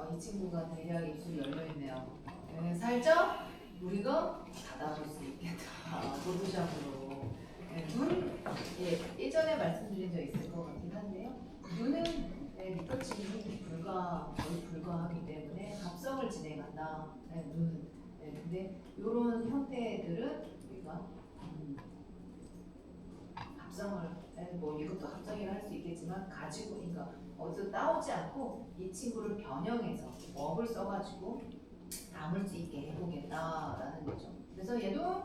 이 친구가 대략 입술이 열려있네요. 살짝 우리가 닫아볼 수 있겠다. 포토샵으로. 눈, 예전에 말씀드린 적 있을 것 같긴 한데요. 눈은 밑거침이 거의 불가하기 때문에 합성을 진행한다. 눈은. 근데 이런 형태들은 우리가 합성을, 뭐 이것도 합성이라 할 수 있겠지만 가지고, 그러니까 어디서 따오지 않고 이 친구를 변형해서 업을 써가지고 담을 수 있게 해보겠다라는 거죠. 그래서 얘도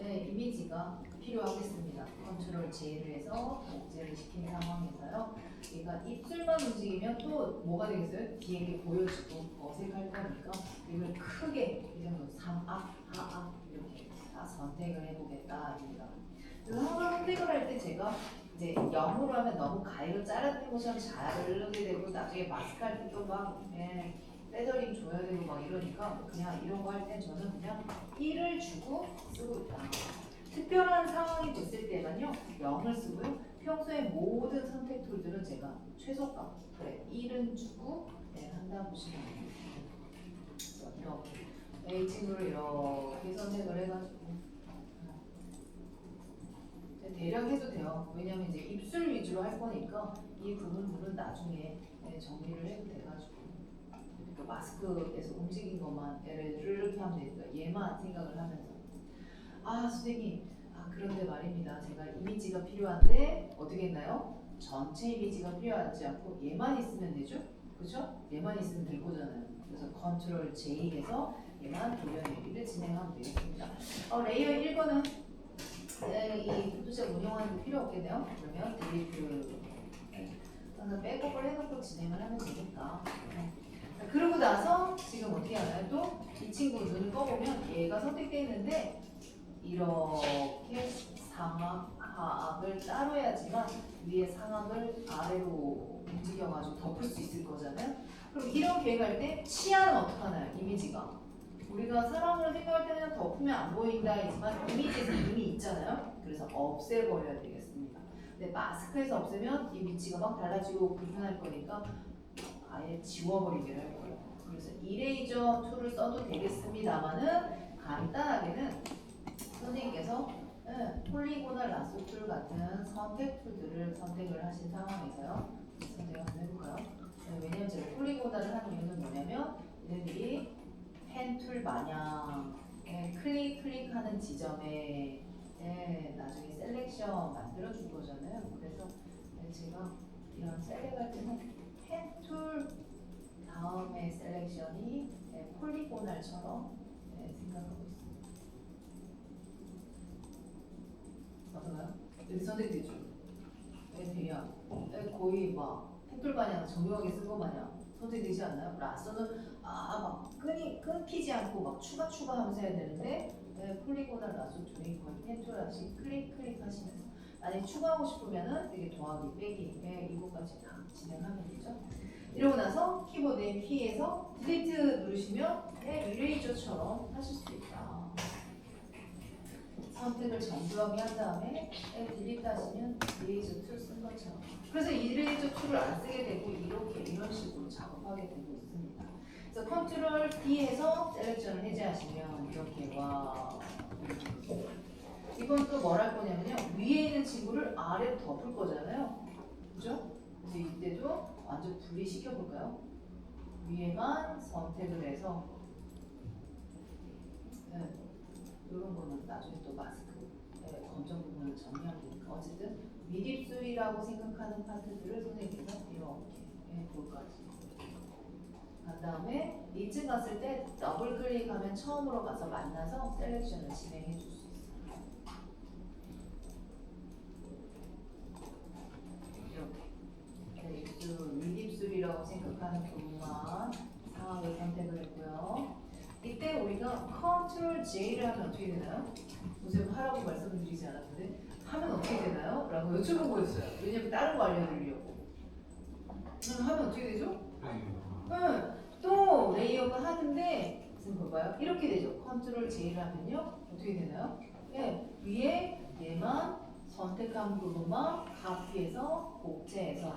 이미지가 필요하겠습니다. 컨트롤 J를 해서 복제를 시킨 상황에서요. 얘가 입술만 움직이면 또 뭐가 되겠어요? 뒤에 보여지고 어색할 거니까 이걸 크게 이 정도 상악, 하악 이렇게 다 선택을 해보겠다입니다. 그래서 항상 선택을 할 때 제가 이제 0으로 하면 너무 가위로 자르는 것처럼 자르게 되고 나중에 마스크 할 때 또 막 레더링 줘야 되고 막 이러니까 그냥 이런 거 할 땐 저는 그냥 1을 주고 쓰고 있다. 특별한 상황이 됐을 때만요 0을 쓰고요. 평소에 모든 선택 툴들은 제가 최소값 1은 주고 한다 보시면 돼요. 이렇게 이 친구를 이렇게 선택을 해가지고 대략 해도 돼요. 왜냐면 이제 입술 위주로 할 거니까 이 부분들은 나중에 정리를 해도 돼가지고 그러니까 마스크에서 움직인 것만 이렇게 하면 되니까 얘만 생각을 하면서 선생님 그런데 말입니다. 제가 이미지가 필요한데 어떻게 했나요? 전체 이미지가 필요하지 않고 얘만 있으면 되죠? 그죠? 얘만 있으면 될 거잖아요. 그래서 컨트롤 J 해서 얘만 돌려내기를 진행하면 되겠습니다. 레이어 1번은 이 포토샵 운영하는 게 필요 없겠네요. 그러면 딜리트 항상 백업을 해놓고 진행을 하면 되니까. 그러고 나서 지금 어떻게 하나요? 또 이 친구 눈을 떠보면 얘가 선택되어 있는데 이렇게 상악, 하악을 따로 해야지만 위에 상악을 아래로 움직여가지고 덮을 수 있을 거잖아요. 그럼 이런 계획할 때 치아는 어떻게 하나요? 이미지가 우리가 사람으로 생각할 때는 덮으면 안 보인다 했지만 이미지에서 이미 있잖아요. 그래서 없애버려야 되겠습니다. 근데 마스크에서 없애면 이 위치가 막 달라지고 불편할 거니까 아예 지워버리기로 할 거예요. 그래서 이레이저 툴을 써도 되겠습니다만은 간단하게는 선생님께서 폴리고널 라소 툴 같은 선택 툴들을 선택을 하신 상황에서요. 선택을 한번 해볼까요? 왜냐면 제가 폴리고널을 한 이유는 뭐냐면 얘네들이 펜 툴 마냥 클릭하는 지점에 나중에 셀렉션 만들어 줄 거잖아요. 그래서 제가 이런 셀렉할 때는 펜 툴 다음에 셀렉션이 폴리고널처럼 생각하고 있습니다. 어떤가요? 여기 선택되죠? 대략 거의 막 펜툴 마냥 정교하게 쓴 거 마냥 선택되지 않나요? 라서는 막 끊기지 않고 막 추가하면서 해야 되는데 폴리고널 라서 툴이 거의 펜툴같이 클릭하시면서 만약에 추가하고 싶으면은 이게 더하기 빼기 이거까지 다 진행하면 되죠. 이러고 나서 키보드의 P에서 딜리트 누르시면 이레이저처럼 하실 수 있다. 선택을 정교하게 한 다음에 딜리트 하시면 이레이저 툴 쓴 것처럼. 그래서 이레이저 툴을 안 쓰게 되고 이런 식으로 작업하게 되고 있습니다. 그래서 컨트롤 D에서 셀렉션을 해제하시면 이렇게 와. 이건 또 뭘 할 거냐면요. 위에 있는 친구를 아래로 덮을 거잖아요. 그죠? 그래서 이때도 완전 분리시켜 볼까요? 위에만 선택을 해서 이런 거는 나중에 또 마스크 검정 부분을 정리하면 되니까 어쨌든 윗입술이라고 생각하는 파트들을 선생님께서 이렇게 볼까지 간 다음에 이쯤 갔을 때 더블 클릭하면 처음으로 가서 만나서 셀렉션을 진행해 줄 수 있어요. 이렇게 입술, 윗입술이라고 생각하는 부분만 상황을 선택을 했고요. 이때 우리가 컨트롤 J를 하면 어떻게 되나요? 선생님 하라고 말씀드리지 않았는데 하면 어떻게 되나요? 라고 여쭤본 거였어요. 왜냐면 다른 거 알려드리려고. 하면 어떻게 되죠? 또 레이어가 하는데 지금 볼까요? 이렇게 되죠. 컨트롤 J를 하면요 어떻게 되나요? 위에 얘만 선택한 부분만 카피해서 복제해서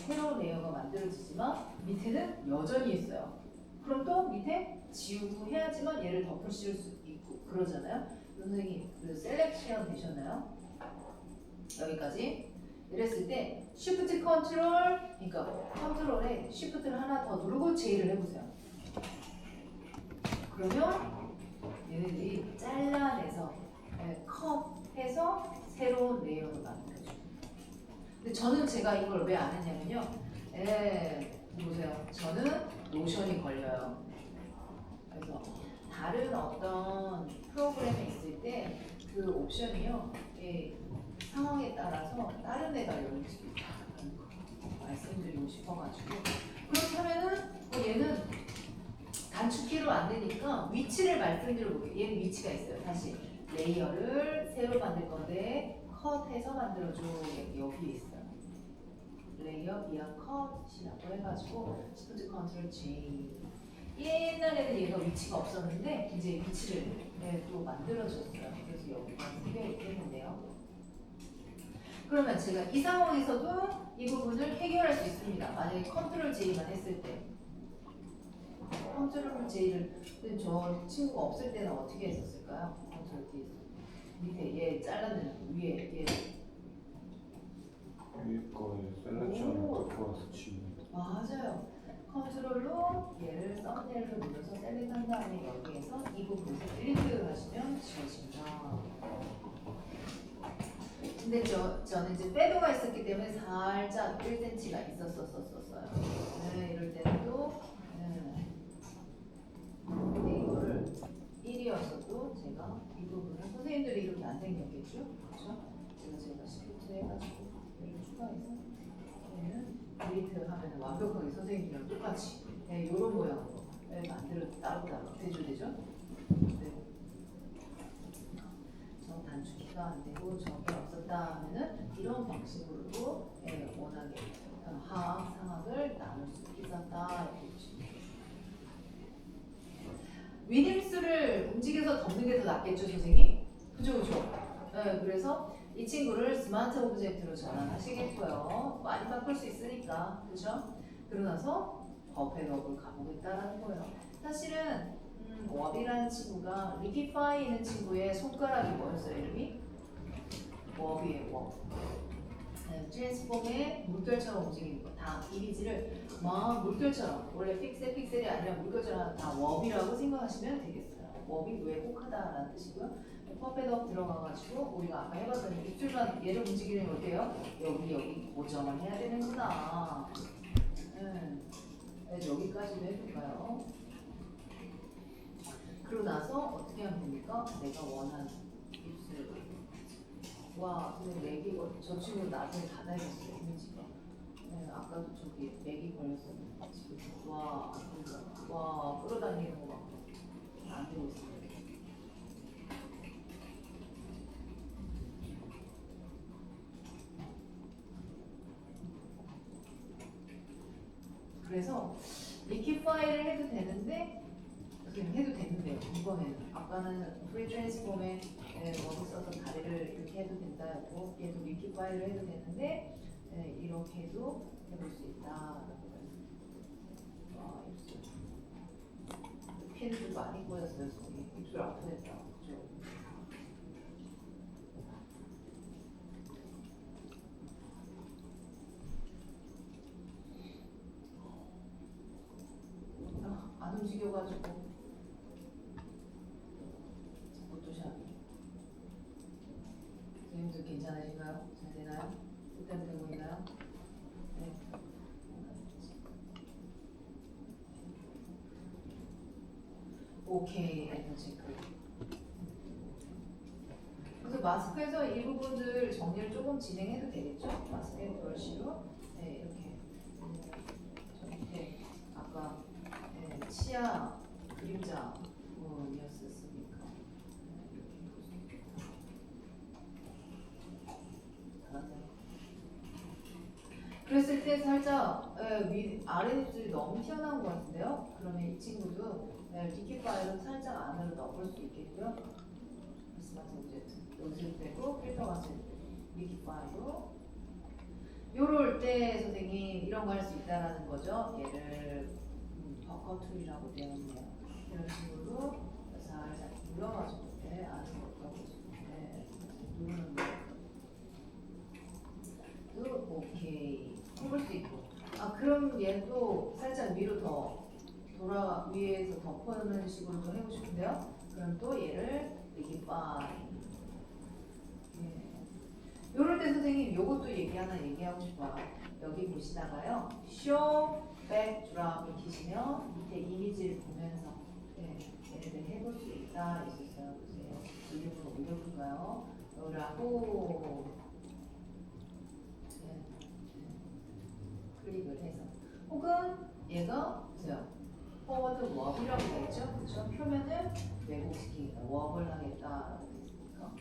새로운 레이어가 만들어지지만 밑에는 여전히 있어요. 그럼 또 밑에 지우고 해야지만 얘를 덮을 씌울 수 있고 그러잖아요. 선생님 그 셀렉션 되셨나요? 여기까지. 이랬을 때 Shift 컨트롤 그러니까 컨트롤에 Shift를 하나 더 누르고 J를 해보세요. 그러면 얘네들이 잘라내서 컷해서 새로운 레이어로 만들어줘요. 근데 저는 제가 이걸 왜 안 했냐면요. 보세요. 저는 노션이 걸려요. 그래서 다른 어떤 프로그램에 있을 때 그 옵션이요. 상황에 따라서 다른 애가 열릴 수도 있다는 거 말씀드리고 싶어가지고 그렇다면은 얘는 단축키로 안 되니까 위치를 말씀드려볼게요. 얘는 위치가 있어요. 다시 레이어를 새로 만들 건데 컷해서 만들어줘. 여기 있어요. 레이어 비아 컷이라고 해가지고 Shift 컨트롤 J. 옛날에는 얘가 위치가 없었는데 이제 위치를 또 만들어줬어요. 그래서 여기가 생겨 있겠는데요. 그러면 제가 이 상황에서도 이 부분을 해결할 수 있습니다. 만약에 컨트롤 J만 했을 때 컨트롤 J를 저 친구가 없을 때는 어떻게 했었을까요? 컨트롤 D 밑에 얘 잘라낸 위에 얘 위에 거에 셀렉션을 바꿔서 지우는 맞아요. 컨트롤로 얘를 썸네일로 눌러서 셀렉한 다음에 여기에서 이 부분에서 클릭을 하시면 지워집니다. 근데 저는 이제 패드가 있었기 때문에 살짝 1cm가 있었어요. 이럴 때는 또 근데 이거를 1이었어도 제가 이 부분을 선생님들이 이렇게 안 생겼겠죠? 그렇죠? 제가 시프트 해가지고 얘를 추가해서 얘는 데이트 하면 완벽하게 선생님이랑 똑같이 이런 모양으로 만들어 따로따로 되죠? 네. 저 단축키가 안 되고 저게 없었다 하면은 이런 방식으로도 원하게 하악, 상악을 나눌 수 있었다 이렇게 보시면 돼요. 위딤수를 움직여서 덮는 게 더 낫겠죠, 선생님? 그죠? 그래서 이 친구를 스마트 오브젝트로 전환하시겠고요. 많이 바꿀 수 있으니까, 그죠? 그러고 나서 버페업을 가보겠다라는 거예요. 사실은 워비라는 친구가 리키파이는 친구의 손가락이 뭐였어요, 이름이? 워비의 워. 트랜스폼의 물결처럼 움직이는 거. 다 이미지를 막 물결처럼 원래 픽셀이 아니라 물결처럼 다 워비라고 생각하시면 되겠어요. 워비 왜곡하다라는 뜻이고요. 퍼펫업 들어가가지고 우리가 아까 해봤더니 입술만 얘를 움직이는 거 어때요? 여기 고정을 해야 되는구나. 여기까지도 해볼까요? 그러고 나서 어떻게 하면 됩니까? 내가 원하는 입술. 와, 근데 맥이 저 친구 나중에 닫아야겠어요, 이미지가. 아까도 저기 맥이 걸렸었는데 지금 와, 끌어다니는 거 막 안 되고 있어요. 그래서 리퀴파이를 해도 되는데 그냥 해도 되는데요. 이번에는 아까는 프리 트랜스폼에 머리 써서 다리를 이렇게 해도 된다고 얘도 리퀴파이를 해도 되는데 이렇게도 해볼 수 있다. 입술 피해도 많이 꼬였어요. 손이 입술 아프겠다. 그죠? 안 움직여가지고 포토샵이 선생님들 괜찮으신가요? 잘 되나요? 그때는 되고 있나요? 네. 오케이, 엔터 체크. 그래서 마스크에서 이 부분들 정리를 조금 진행해도 되겠죠? 마스크의 브러쉬로 이렇게 저 밑에 아까 치아 그림자 부분이었으니까 이렇게 볼 수 있겠다. 잘하세요. 그랬을 때 살짝 아랫입술이 너무 튀어나온 것 같은데요? 그러면 이 친구도 리퀴파이로 살짝 안으로 넣어볼 수 있겠고요. 스마트 오브젝트 여기서 빼고 필터 갔을 때 리퀴파이로 요럴 때 선생님 이런 거 할 수 있다라는 거죠. 얘를 버커 툴 툴이라고 되어 있네요. 이런 식으로 살짝 눌러가지고 아는 것도 누르는 것도 오케이 해볼 수 있고. 그럼 얘도 살짝 위로 더 위에서 덮어놓는 식으로 또 해보고 싶은데요. 그럼 또 얘를 리기파이. 요럴 때 선생님 요것도 하나 얘기하고 싶어요. 여기 보시다가요. show back drop 키시면 밑에 이미지를 보면서 얘를 해볼 수 있다 있었어요. 보세요. 이름으로 올려볼까요? 요라고 클릭을 해서 혹은 얘가 보세요. forward wob이라고 되어 있죠. 그렇죠? 표면을 왜곡시키겠다. wob을 하겠다라고 되어 있으니까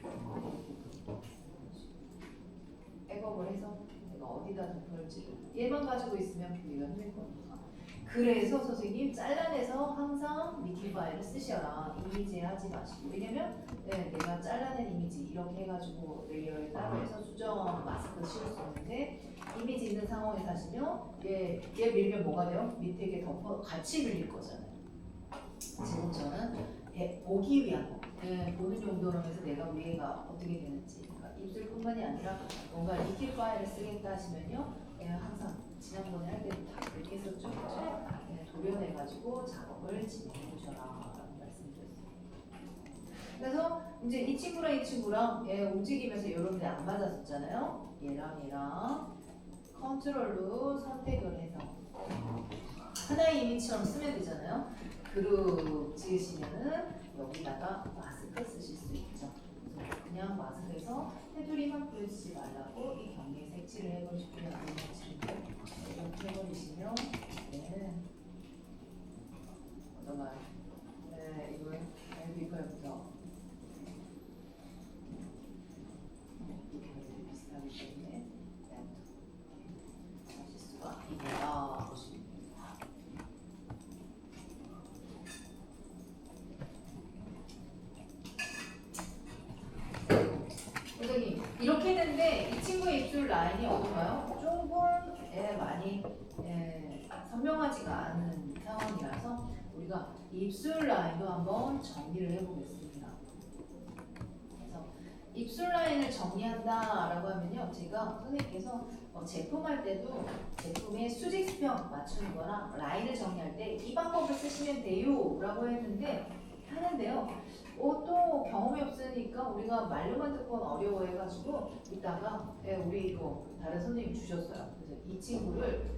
백업을 해서 내가 어디다 덮을지 얘만 가지고 있으면 보기가 힘들 거니까. 그래서 선생님 잘라내서 항상 미팅 파일을 쓰셔라. 이미지에 하지 마시고. 왜냐면 내가 잘라낸 이미지 이렇게 해가지고 레이어를 따로 해서 수정 마스크 씌울 수 있는데 이미지 있는 상황에서 하시면 얘 밀면 뭐가 돼요? 밑에 게 덮어 같이 밀릴 거잖아요. 지금 저는 보기 위한 거, 보는 용도로 해서 내가 위에가 어떻게 되는지. 입술뿐만이 아니라 뭔가 리퀴드 파일을 쓰겠다 하시면요, 항상 지난번에 할 때도 다 그렇게 했었죠. 도려내가지고 작업을 진행해 보셔라 라고 말씀드렸어요. 그래서 이제 이 친구랑 움직이면서 이런 데 안 맞았었잖아요. 얘랑 컨트롤로 선택을 해서 하나의 이미지처럼 쓰면 되잖아요. 그룹 지으시면은 여기다가 마스크 쓰실 수 있죠. 그냥 마스크에서 테두리만 보여주지 말라고 이 경계 색칠을 해버리시고요. 이렇게 해버리시면 어떤가요? 이거 비커부터 이렇게 비슷하기 때문에 하실 수가 있다 보시면 됩니다. 선생님 이렇게 했는데 이 친구의 입술 라인이 어떤가요? 조금 많이 선명하지가 않은 상황이라서 우리가 입술 라인도 한번 정리를 해보겠습니다. 그래서 입술 라인을 정리한다라고 하면요, 제가 선생님께서 제품할 때도 제품의 수직 수평 맞추는 거랑 라인을 정리할 때 이 방법을 쓰시면 돼요라고 했는데 하는데요. 또 경험이 없으니까 우리가 말로만 듣고는 어려워해가지고 이따가 우리 이거 다른 선생님이 주셨어요. 그래서 이 친구를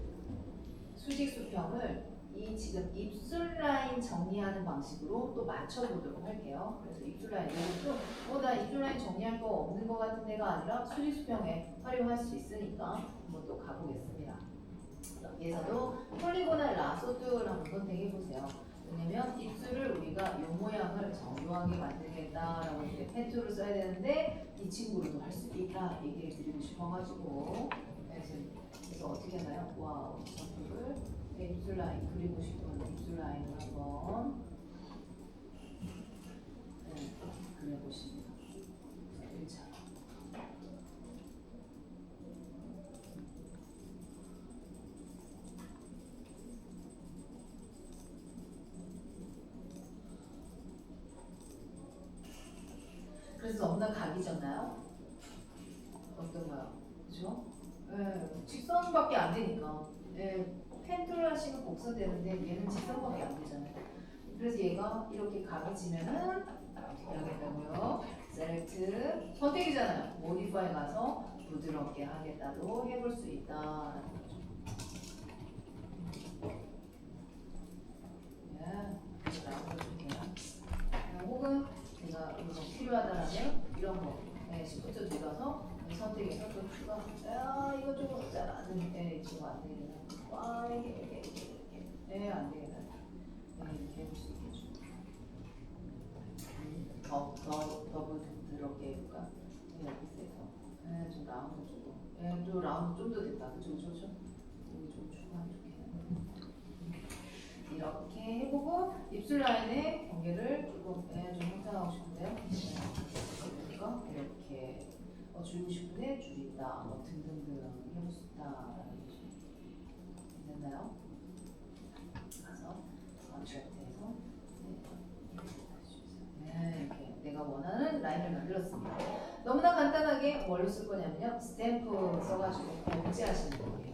수직 수평을 이 지금 입술 라인 정리하는 방식으로 또 맞춰보도록 할게요. 그래서 입술 라인 이것도 나 입술 라인 정리할 거 없는 거 같은 데가 아니라 수직 수평에 활용할 수 있으니까 한번 또 가보겠습니다. 여기에서도 폴리곤al 라소트를 한번 선택해 보세요. 왜냐면 입술을 우리가 이 모양을 정교하게 만들겠다라고 이제 펜툴을 써야 되는데 이 친구로도 할 수 있다 얘기를 드리고 싶어가지고 그래서 어떻게 하나요? 와우, 펜툴을 입술 라인 그리고 싶은 입술 라인을 한번 그려보십니다. 1차. 그래서 너무나 각이잖아요. 어떤가요? 그렇죠? 직선밖에 안 되니까. 펜툴 하시면 곡선되는데 얘는 직선밖에 안 되잖아요. 그래서 얘가 이렇게 각이 지면은 어떻게 하겠다고요? 셀렉트 선택이잖아요. 모디파이 가서 부드럽게 하겠다도 해볼 수 있다라는 거죠. 혹은 제가 이거 필요하다라면 이런 거 시프트 눌러서 선택해서 또 추가. 이거 조금 잘안 되는데 이거 안 되겠나? 이렇게 안 되겠나? 이렇게 해볼 수 있겠죠. 더 부드럽게 해볼까? 여기서 좀 라운드 주고, 좀 라운드 좀 더 됐다. 그쵸? 여기 좀 추가하면 좋겠네. 이렇게 해보고 입술 라인의 경계를 조금 좀 형성하고 싶은데요. 그러니까 이렇게 줄이고 싶은데 줄인다, 등등등 해볼 수 있다라는 거죠. 됐나요? 가서 리트랙트해서 네, 이렇게 내가 원하는 라인을 만들었습니다. 너무나 간단하게 뭘로 쓸 거냐면요. 스탬프 써가지고 결제하시는 거예요.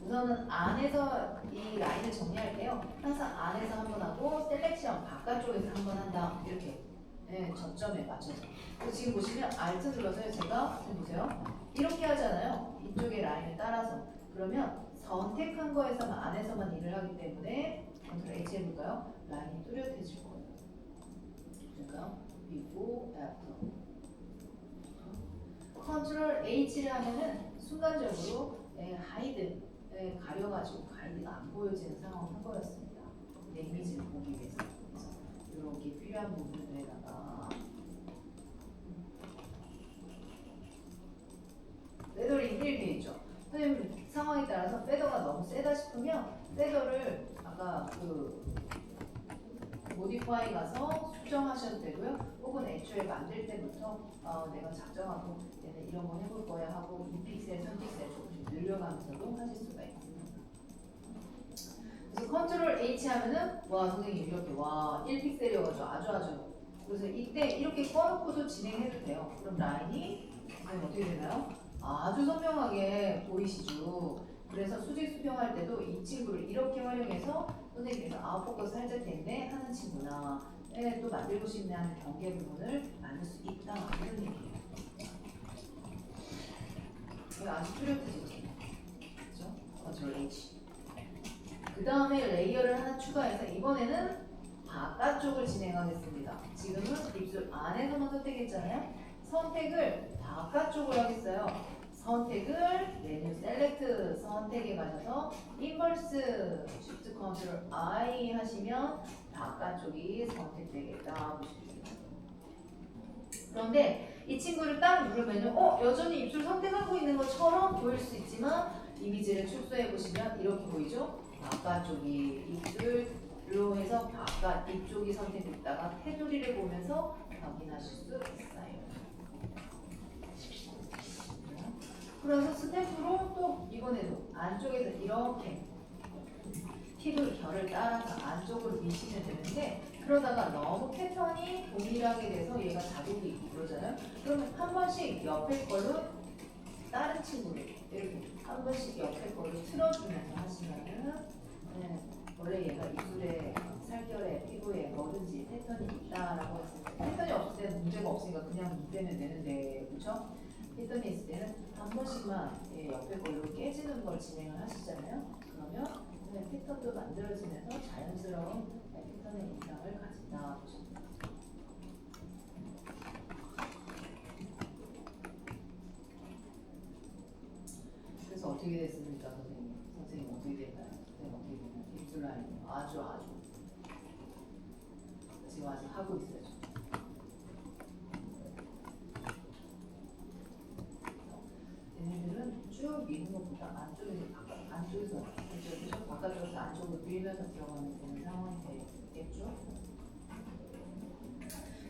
우선은 안에서 이 라인을 정리할 때요. 항상 안에서 한 번 하고 셀렉션 바깥쪽에서 한 번 한다. 이렇게 네, 저점에 맞춰서. 그리고 지금 보시면 Alt 눌러서 제가 지금 보세요. 이렇게 하잖아요. 이쪽에 라인을 따라서. 그러면 선택한 거에서만 안에서만 일을 하기 때문에 컨트롤 H 해볼까요? 라인이 뚜렷해질 거예요. 그러니까 before, after. 컨트롤 H를 하면은 순간적으로 하이드 가려가지고 가이드가 안 보여지는 상황을 한 거였습니다. 내 이미지를 보기 위해서. 그래서 이렇게 필요한 부분에다가 패더링 이렇게 있죠. 선생님 상황에 따라서 패더가 너무 세다 싶으면 패더를 아까 그 모디파이 가서 수정하셔도 되고요. 혹은 애초에 만들 때부터 내가 작정하고 얘는 이런 거 해볼 거야 하고 2픽셀, 3픽셀 조금씩 늘려가면서도 하실 수가 있습니다. 그래서 컨트롤 H 하면은 와 선생님 이렇게 와 1픽셀이어가지고 아주 그래서 이때 이렇게 꺼놓고도 진행해도 돼요. 그럼 라인이 어떻게 되나요? 아주 선명하게 보이시죠? 그래서 수직 수평할 때도 이 친구를 이렇게 활용해서 선생님께서 아웃포커스 살짝 됐네 하는 친구나 또 만들고 싶네 하는 경계 부분을 만들 수 있다 이런 얘기예요. 이거 아주 뚜렷해지죠? 그렇죠? 컨트롤 H. 그 다음에 레이어를 하나 추가해서 이번에는 바깥쪽을 진행하겠습니다. 지금은 입술 안에서만 선택했잖아요. 선택을 바깥쪽으로 하겠어요. 선택을 메뉴 셀렉트 선택에 가셔서 인버스 Shift 컨트롤 I 하시면 바깥쪽이 선택되겠다 보시겠습니다. 그런데 이 친구를 딱 누르면요, 여전히 입술 선택하고 있는 것처럼 보일 수 있지만 이미지를 축소해 보시면 이렇게 보이죠? 바깥쪽이 입술로 해서 바깥 입쪽이 선택됐다가 테두리를 보면서 확인하실 수 있어요. 그래서 스탬프로 또 이번에도 안쪽에서 이렇게 팁을 결을 따라서 안쪽으로 미시면 되는데 그러다가 너무 패턴이 동일하게 돼서 얘가 자국이 있고 그러잖아요. 그러면 한 번씩 옆에 걸로 다른 친구를 이렇게 한 번씩 옆에 걸로 틀어주면서 하시면은 원래 얘가 입술에 살결에 피부에 뭐든지 패턴이 있다라고 했을 때 패턴이 없을 때는 문제가 없으니까 그냥 입대면 되는데 그렇죠? 패턴이 있을 때는 한 번씩만 옆에 걸로 깨지는 걸 진행을 하시잖아요. 그러면 패턴도 만들어지면서 자연스러운 패턴의 인상을 가진다 보십니다. 그래서 어떻게 됐습니까, 선생님? 선생님 어떻게 됐나요? 선생님 어떻게 됐나요? 입술 라인 아주 지금 아직 하고 있어요. 얘네들은 쭉 미는 것보다 안쪽에서 바깥쪽에서 안쪽으로 밀면서 들어가면 되는 상황이 되겠죠?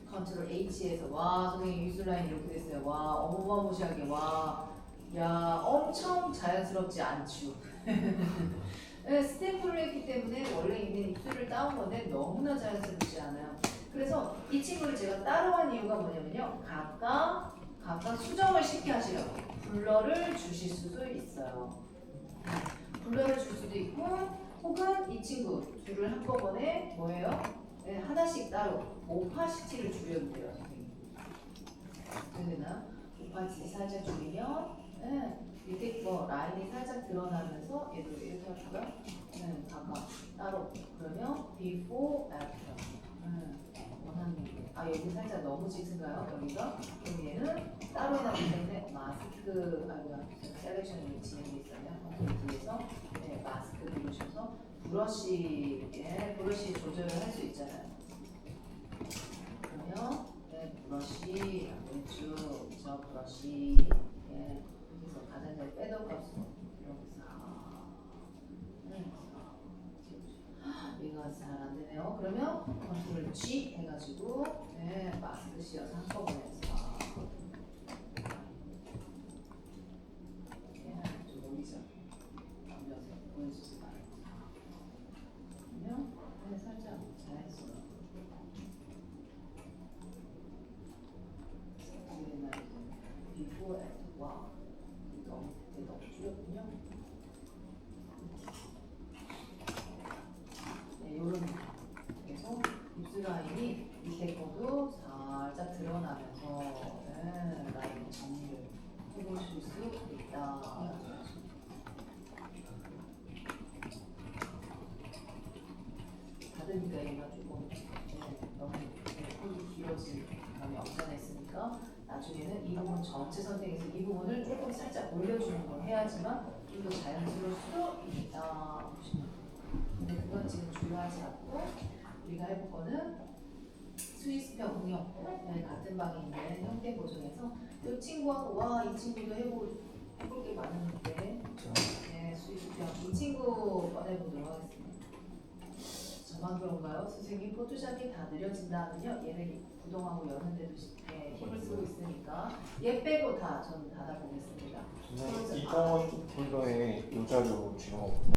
컨트롤 H에서 와 선생님 입술 라인 이렇게 됐어요. 와 어마무시하게 야 엄청 자연스럽지 않죠? 스탬프를 했기 때문에 원래 있는 입술을 따온 건데 너무나 자연스럽지 않아요. 그래서 이 친구를 제가 따로 한 이유가 뭐냐면요. 각각 수정을 쉽게 하시려고 블러를 주실 수도 있어요. 블러를 줄 수도 있고 혹은 이 친구 둘을 한꺼번에 뭐예요? 하나씩 따로 오파시티를 줄여도 돼요. 선생님. 되나요? 오파시티 살짝 줄이면 이렇게 라인이 살짝 드러나면서 얘도 이렇게 할까요? 각각 따로 그러면 before, after 원하는 게 여기 살짝 너무 짙은가요? 여기가? 그럼 얘는 따로 해놨기 때문에 마스크 셀렉션이 진행돼 있어요. 뒤에서 마스크 누르셔서 브러쉬 조절을 할 수 있잖아요. 그러면 브러쉬 왼쪽 저 브러쉬 여기서 가장 잘 빼던 값으로 이렇게 이거 잘 안 되네요. 그러면 컨트롤 G 해가지고 마스크 씌워서 한꺼번에 좀 올리죠. 올려서 보여주지 말고. 그러면 만드니까 얘가 조금 너무 콜이 길어질 감이 없잖아 있으니까 나중에는 이 부분 전체 선택해서 이 부분을 조금 살짝 올려주는 걸 해야지만 좀 더 자연스러울 수도 있다 보시면 돼요. 근데 그건 지금 중요하지 않고 우리가 해볼 거는 스위스평 응용 같은 방에 있는 형태 보정에서 이 친구하고 와 이 친구도 해볼 게 많은데 네 스위스평 이 친구 꺼내보도록 하겠습니다. 저만 그런가요? 선생님 포토샵이 다 느려진다면요 얘를 구동하고 여는데도 힘을 쓰고 있으니까 얘 빼고 다 저는 닫아보겠습니다. 이동원 폴더에 이 자료 지금